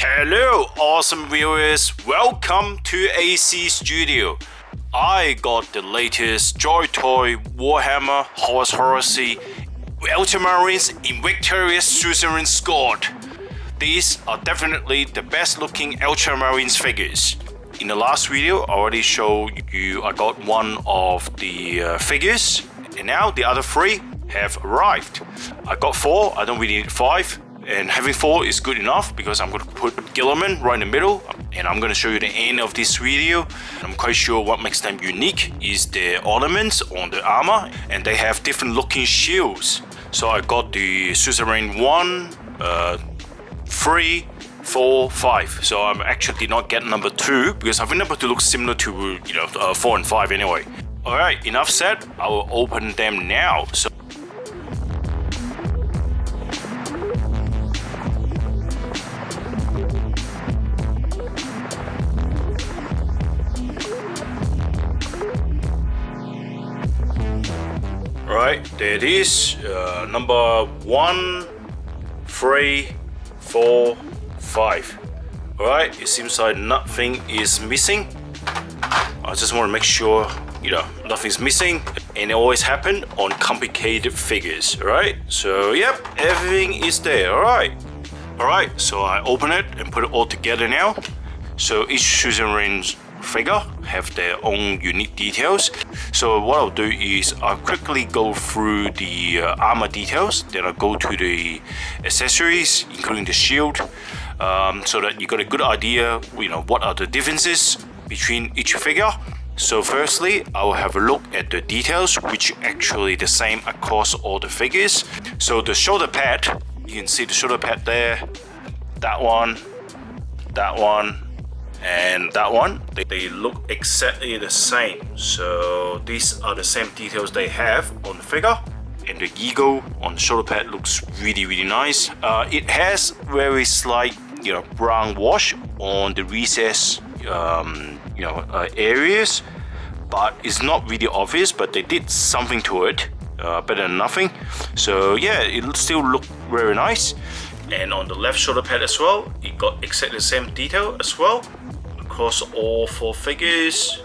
Hello awesome viewers, welcome to AC Studio. I got the latest Joytoy Warhammer Horus Heresy Ultramarines Invictarus Suzerain Squad. These are definitely the best looking Ultramarines figures. In the last video I already showed you I got one of the figures, and now the other three have arrived. I got 4, I don't really need 5. And having 4 is good enough because I'm going to put Guilliman right in the middle, and I'm going to show you the end of this video. I'm quite sure what makes them unique is the ornaments on the armor, and they have different looking shields. So I got the Suzerain 1, 3, 4, 5. So I'm actually did not get number 2 because I think number 2 looks similar to 4 and 5 anyway. Alright, enough said, I will open them now. So right, there it is, number 1, 3, 4, 5. Alright, it seems like nothing is missing. I just want to make sure, nothing's missing, and it always happens on complicated figures, alright? So, yep, everything is there, alright. Alright, so I open it and put it all together now. So each Suzerain's figure have their own unique details. So what I'll do is I'll quickly go through the armor details, then I'll go to the accessories including the shield, so that you got a good idea what are the differences between each figure. So firstly I'll have a look at the details, which actually the same across all the figures. So the shoulder pad, you can see the shoulder pad there, that one, and that one, they look exactly the same. So these are the same details they have on the figure, and the eagle on the shoulder pad looks really nice. It has very slight brown wash on the recess areas, but it's not really obvious, but they did something to it, better than nothing. So yeah, it still look very nice. And on the left shoulder pad as well, it got exactly the same detail as well across all 4 figures.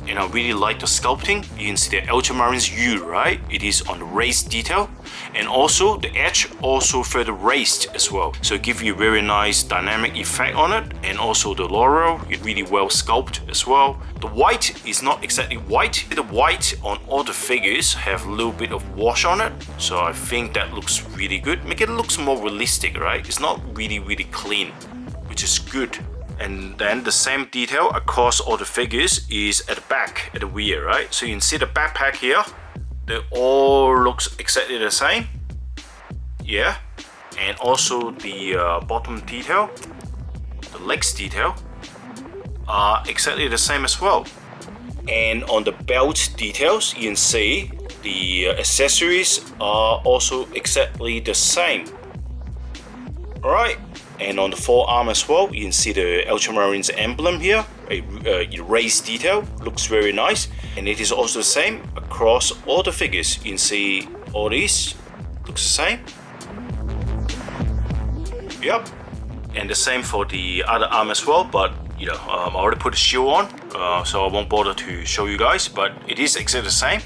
And I really like the sculpting. You can see the Ultramarines U, right? It is on the raised detail, and also the edge also further raised as well. So it gives you a very nice dynamic effect on it, and also the laurel, it really well sculpted as well. The white is not exactly white. The white on all the figures have a little bit of wash on it, so I think that looks really good. Make it looks more realistic, right? It's not really clean, which is good. And then the same detail across all the figures is at the back, at the rear, right? So you can see the backpack here, they all looks exactly the same, yeah. And also the bottom detail, the legs detail are exactly the same as well. And on the belt details, you can see the accessories are also exactly the same. Alright, and on the forearm as well, you can see the Ultramarines emblem here, a raised detail, looks very nice. And it is also the same across all the figures. You can see all these, looks the same. Yep, and the same for the other arm as well, but I already put the shield on, so I won't bother to show you guys, but it is exactly the same.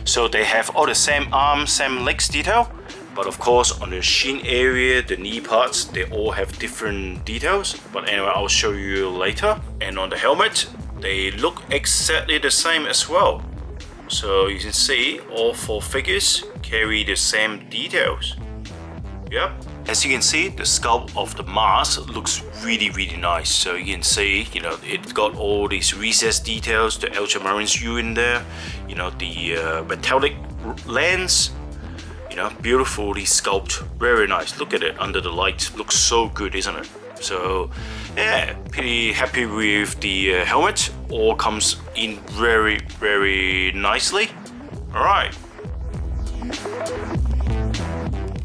So they have all the same arm, same legs detail. But of course on the shin area, the knee parts, they all have different details. But anyway, I'll show you later. And on the helmet, they look exactly the same as well. So you can see all 4 figures carry the same details. Yep. As you can see, the sculpt of the mask looks really nice. So you can see, it's got all these recess details, the Ultramarines U in there, the metallic lens. Beautifully sculpted, very nice. Look at it under the light, looks so good, isn't it? So yeah, pretty happy with the helmet. All comes in very nicely. Alright,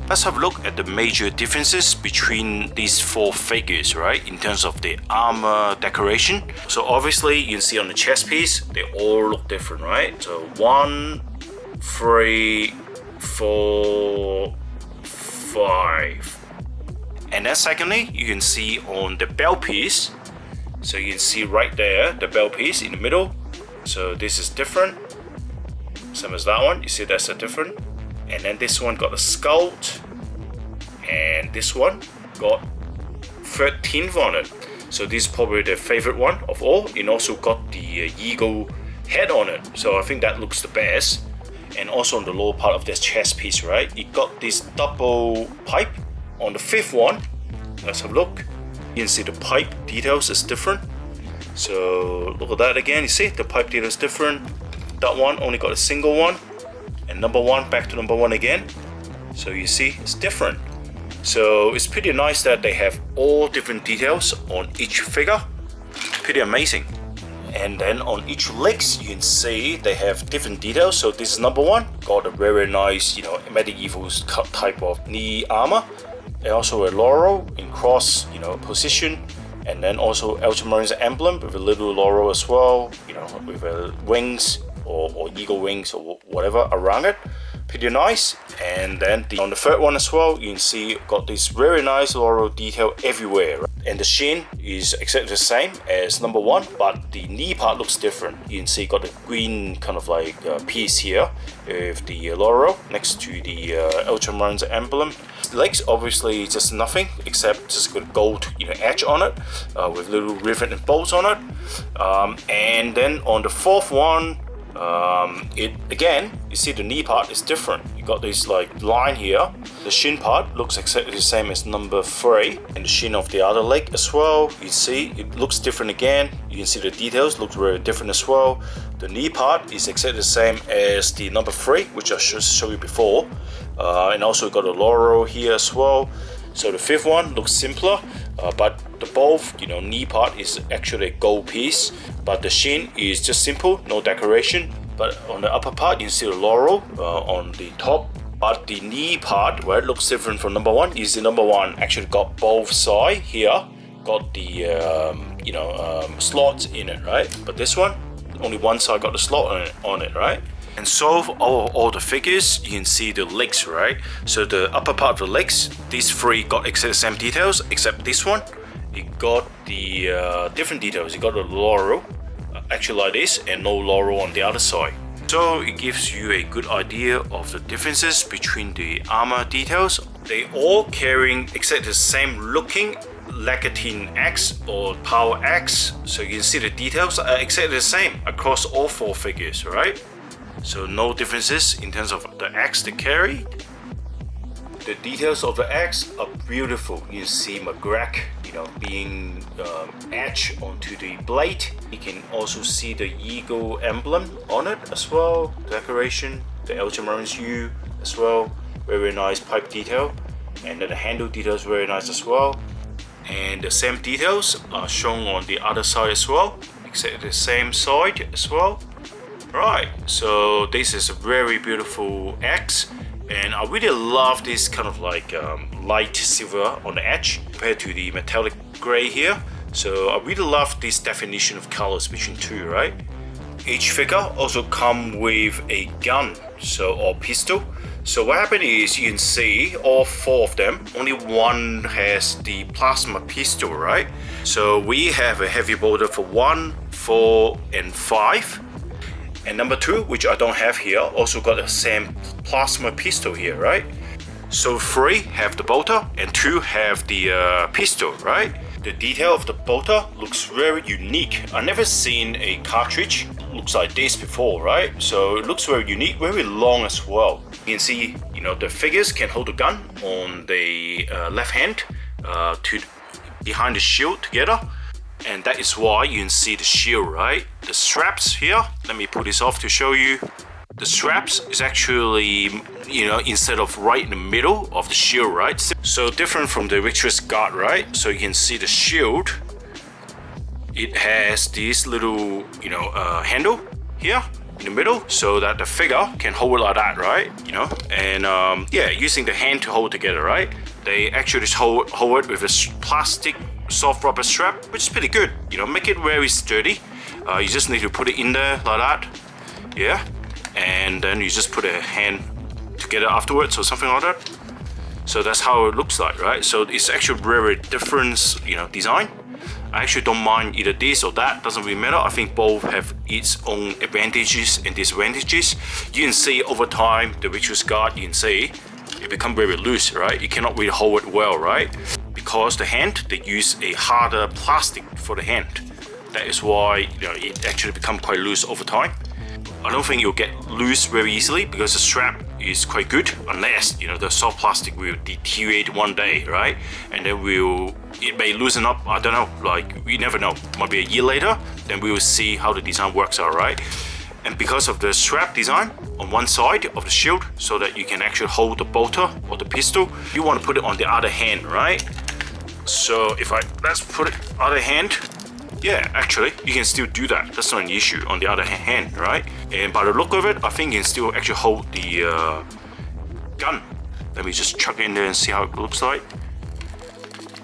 let's have a look at the major differences between these 4 figures, right, in terms of the armor decoration. So obviously you can see on the chest piece, they all look different, right? So 1, 3, 4, 5, And then secondly, you can see on the bell piece, so you can see right there the bell piece in the middle. So this is different, same as that one. You see that's a different. And then this one got a skull, and this one got 13th on it. So this is probably the favorite one of all. It also got the eagle head on it, so I think that looks the best. And also on the lower part of this chest piece, right, it got this double pipe on the 5th one. Let's have a look. You can see the pipe details is different. So look at that again. You see the pipe detail is different. That one only got a single one, and number 1 back to number 1 again. So you see it's different. So it's pretty nice that they have all different details on each figure. Pretty amazing. And then on each legs, you can see they have different details. So this is number 1, got a very nice, medieval type of knee armor, and also a laurel in cross, position, and then also Ultramarines emblem with a little laurel as well, with wings or eagle wings or whatever around it. Pretty nice. And then on the 3rd one as well, you can see got this very nice laurel detail everywhere, right? And the shin is exactly the same as number 1, but the knee part looks different. You can see got the green kind of like piece here with the laurel next to the Ultramarines emblem. Legs obviously just nothing except just got gold edge on it with little rivet and bolts on it. And then on the 4th one, it again, you see the knee part is different. You got this like line here. The shin part looks exactly the same as number 3, and the shin of the other leg as well. You see it looks different again. You can see the details look very different as well. The knee part is exactly the same as the number 3, which I should show you before, and also got a laurel here as well. So the 5th one looks simpler, but the both knee part is actually a gold piece, but the shin is just simple, no decoration. But on the upper part you can see the laurel on the top, but the knee part where it looks different from number 1 is the number 1 actually got both sides here, got the slots in it, right? But this one only one side got the slot on it, right? And so for all the figures, you can see the legs, right? So the upper part of the legs, these 3 got exactly the same details, except this one, it got the different details. It got a laurel, actually like this, and no laurel on the other side. So it gives you a good idea of the differences between the armor details. They all carrying exactly the same looking legatine axe or power axe. So you can see the details are exactly the same across all 4 figures, right? So no differences in terms of the axe they carry. The details of the axe are beautiful. You see McGrack, being etched onto the blade. You can also see the eagle emblem on it as well. Decoration, the Ultramarines U as well. Very nice pipe detail, and then the handle details very nice as well. And the same details are shown on the other side as well, except the same side as well. Right, so this is a very beautiful axe, and I really love this kind of like light silver on the edge compared to the metallic gray here. So I really love this definition of colors between 2, right? Each figure also come with a gun, or pistol. So what happened is you can see all 4 of them, only one has the plasma pistol, right? So we have a heavy bolter for 1, 4, and 5. And number 2, which I don't have here, also got the same plasma pistol here, right? So 3 have the bolter and 2 have the pistol, right? The detail of the bolter looks very unique. I've never seen a cartridge looks like this before, right? So it looks very unique, very long as well. You can see, the figures can hold the gun on the left hand to behind the shield together. And that is why you can see the shield, right? The straps here, let me put this off to show you. The straps is actually, instead of right in the middle of the shield, right? So different from the Victorious Guard, right? So you can see the shield. It has this little, handle here in the middle, so that the figure can hold it like that, right? And yeah, using the hand to hold together, right? They actually hold it with a plastic soft rubber strap, which is pretty good. Make it very sturdy. You just need to put it in there like that, yeah. And then you just put a hand together afterwards or something like that. So that's how it looks like, right? So it's actually very different, you know, design. I actually don't mind either this or that, doesn't really matter. I think both have its own advantages and disadvantages. You can see over time, the Victor's Guard, you can see it become very loose, right? You cannot really hold it well, right? Because the hand, they use a harder plastic for the hand. That is why, you know, it actually become quite loose over time. I don't think you'll get loose very easily because the strap is quite good, unless, you know, the soft plastic will deteriorate one day, right? And then it may loosen up, I don't know, like, we never know. Might be a year later, then we will see how the design works out, right? And because of the strap design on one side of the shield, so that you can actually hold the bolter or the pistol, you want to put it on the other hand, right? So if let's put it other hand. Yeah, actually, you can still do that. That's not an issue on the other hand, right? And by the look of it, I think you can still actually hold the gun. Let me just chuck it in there and see how it looks like.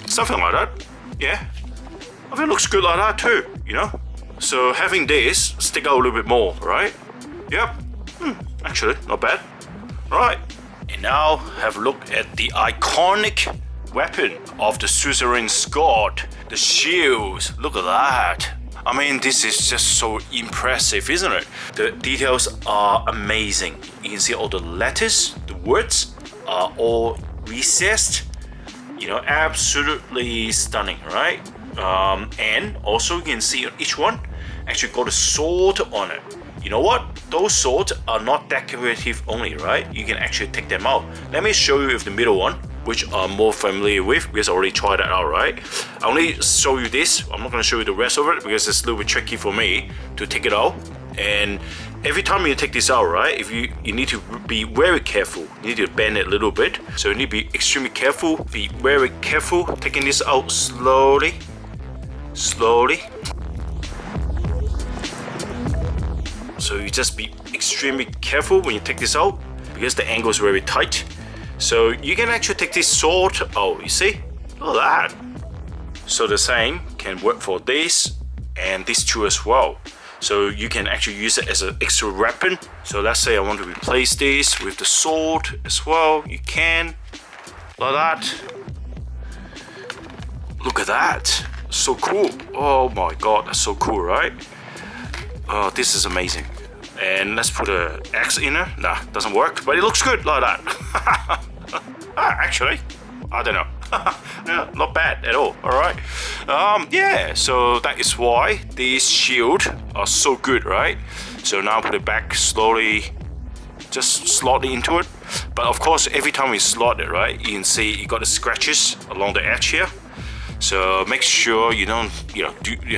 Something like that. Yeah, I think it looks good like that too, you know? So having this stick out a little bit more, right? Yep, actually, not bad. Right, and now have a look at the iconic weapon of the Suzerain Squad, the shields. Look at that. I mean, this is just so impressive, isn't it? The details are amazing. You can see all the letters, the words are all recessed. You know, absolutely stunning, right? And also you can see on each one actually got a sword on it. You know what? Those swords are not decorative only, right? You can actually take them out. Let me show you with the middle one, which I'm more familiar with because I already tried that out, right? I only show you this. I'm not going to show you the rest of it because it's a little bit tricky for me to take it out. And every time you take this out, right, if you need to be very careful. You need to bend it a little bit. So you need to be extremely careful. Be very careful taking this out slowly. Slowly. So you just be extremely careful when you take this out because the angle is very tight. So you can actually take this sword out, you see? Look at that. So the same can work for this and these two as well. So you can actually use it as an extra weapon. So let's say I want to replace this with the sword as well. You can, like that. Look at that. So cool. Oh my god, that's so cool, right? Oh, this is amazing. And let's put an X in there. Nah, doesn't work, but it looks good like that. Actually, I don't know. Yeah, not bad at all. All right. Yeah, so that is why these shields are so good, right? So now put it back slowly, just slot it into it. But of course, every time we slot it, right, you can see you got the scratches along the edge here. So make sure you don't,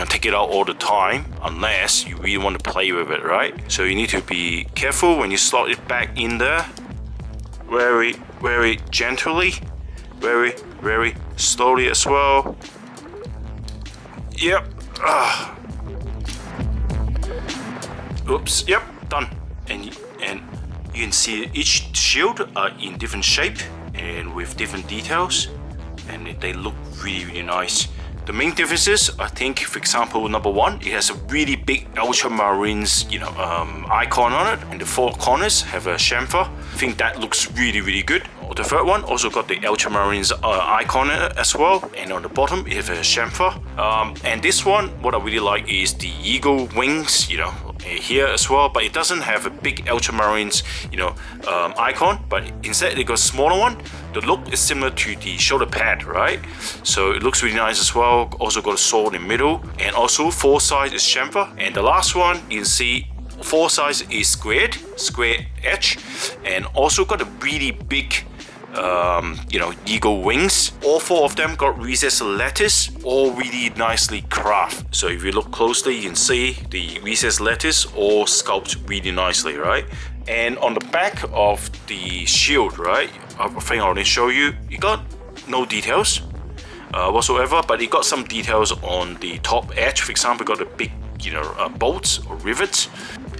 take it out all the time unless you really want to play with it, right? So you need to be careful when you slot it back in there. Very, very gently, very, very slowly as well. Yep. Oops. Yep. Done. And you can see each shield are in different shape and with different details. And they look really, really nice. The main differences, I think, for example, number one, it has a really big Ultramarines, icon on it, and the four corners have a chamfer. I think that looks really, really good. The third one also got the Ultramarines icon in it as well, and on the bottom it has a chamfer. And this one, what I really like is the eagle wings, here as well, but it doesn't have a big Ultramarines, icon, but instead it got a smaller one. The look is similar to the shoulder pad, right? So it looks really nice as well. Also got a sword in the middle, and also four sides is chamfer. And the last one, you can see four sides is square edge, and also got a really big eagle wings. All four of them got recessed letters, all really nicely crafted. So if you look closely, you can see the recessed letters all sculpted really nicely, right? And on the back of the shield, right, I think I already show you, it got no details whatsoever, but it got some details on the top edge. For example, it got a big bolts or rivets,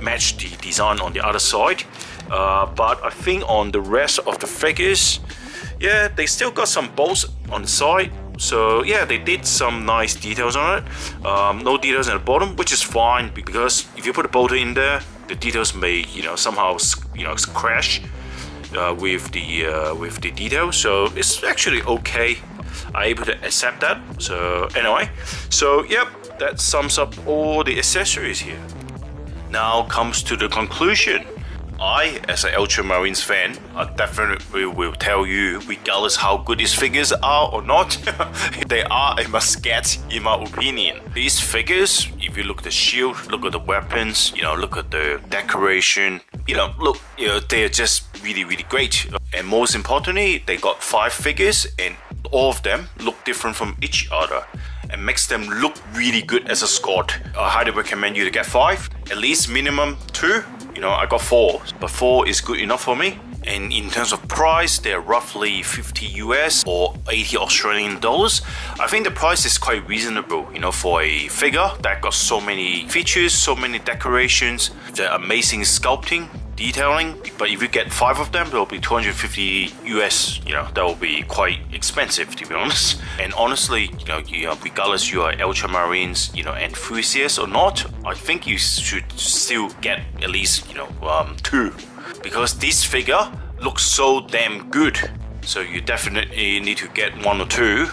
match the design on the other side. But I think on the rest of the figures, yeah, they still got some bolts on the side. So yeah, they did some nice details on it. No details at the bottom, which is fine, because if you put a bolt in there, the details may somehow crash. with the details, so it's actually okay. I'm able to accept that. So anyway, so yep, that sums up all the accessories here. Now comes to the conclusion. I, as an Ultramarines fan, I definitely will tell you, regardless how good these figures are or not, they are a must-get in my opinion. These figures, if you look at the shield, look at the weapons, look at the decoration, they're just really, really great. And most importantly, they got 5 figures, and all of them look different from each other, and makes them look really good as a squad. I highly recommend you to get 5, at least minimum 2. I got 4, but 4 is good enough for me. And in terms of price, they're roughly 50 US or 80 Australian dollars. I think the price is quite reasonable, for a figure that got so many features, so many decorations, the amazing sculpting, detailing. But if you get 5 of them, it'll be 250 US. That will be quite expensive, to be honest. And honestly, regardless you are Ultramarines, enthusiast or not, I think you should still get at least 2, because this figure looks so damn good. So you definitely need to get 1 or 2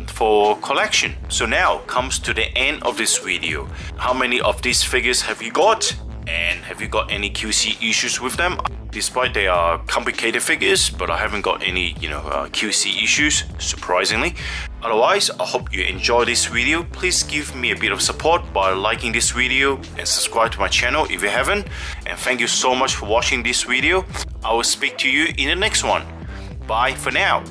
for collection. So now comes to the end of this video. How many of these figures have you got? And have you got any QC issues with them? Despite they are complicated figures, but I haven't got any, QC issues, surprisingly. Otherwise, I hope you enjoy this video. Please give me a bit of support by liking this video and subscribe to my channel if you haven't. And thank you so much for watching this video. I will speak to you in the next one. Bye for now.